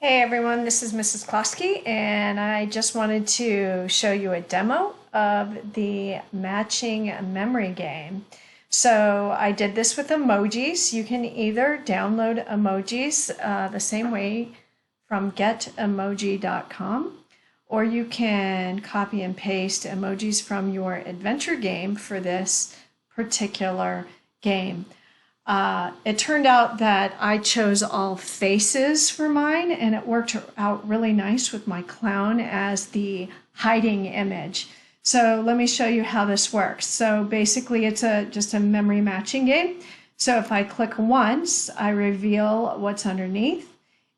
Hey everyone, this is Mrs. Klosky, and I just wanted to show you a demo of the matching memory game. So I did this with emojis. You can either download emojis the same way from getemoji.com, or you can copy and paste emojis from your adventure game for this particular game. It turned out that I chose all faces for mine, and it worked out really nice with my clown as the hiding image. So let me show you how this works. So basically it's just a memory matching game. So if I click once, I reveal what's underneath.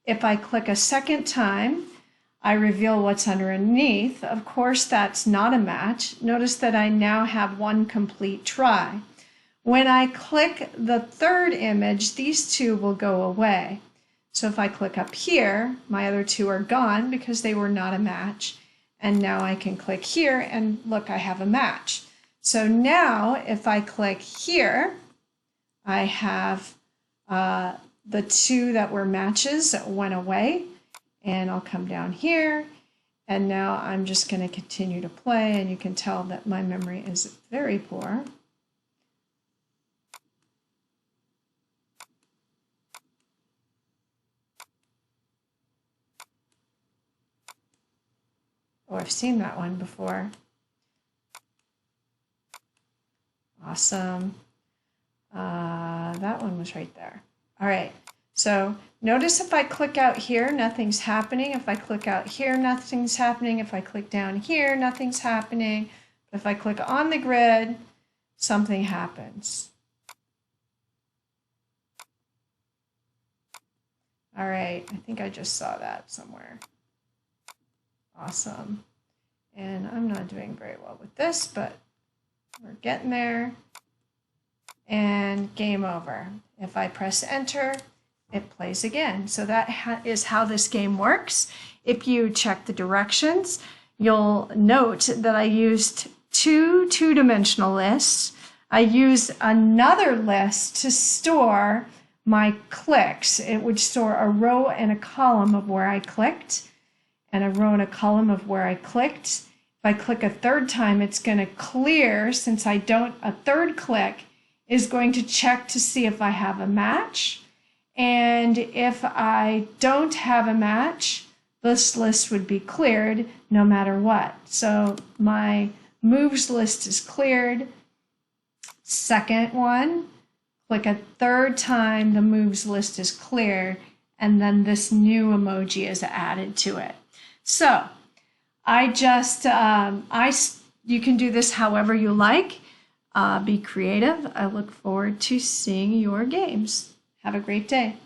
If I click a second time, I reveal what's underneath. Of course, that's not a match. Notice that I now have one complete try. When I click the third image, these two will go away. So if I click up here, my other two are gone because they were not a match. And now I can click here and look, I have a match. So now if I click here, I have the two that were matches that went away. And I'll come down here. And now I'm just going to continue to play. And you can tell that my memory is very poor. Oh, I've seen that one before. Awesome. That one was right there. All right. So notice if I click out here, nothing's happening. If I click out here, nothing's happening. If I click down here, nothing's happening. But if I click on the grid, something happens. All right. I think I just saw that somewhere. Awesome. And I'm not doing very well with this, but we're getting there. And game over. If I press enter, it plays again. So that is how this game works. If you check the directions, you'll note that I used two two-dimensional lists. I used another list to store my clicks. It would store a row and a column of where I clicked, and a row and a column of where I clicked. If I click a third time, it's going to clear. Since I don't, a third click is going to check to see if I have a match. And if I don't have a match, this list would be cleared no matter what. So my moves list is cleared. Second one, click a third time, the moves list is cleared, and then this new emoji is added to it. So I just, you can do this however you like. Be creative. I look forward to seeing your games. Have a great day.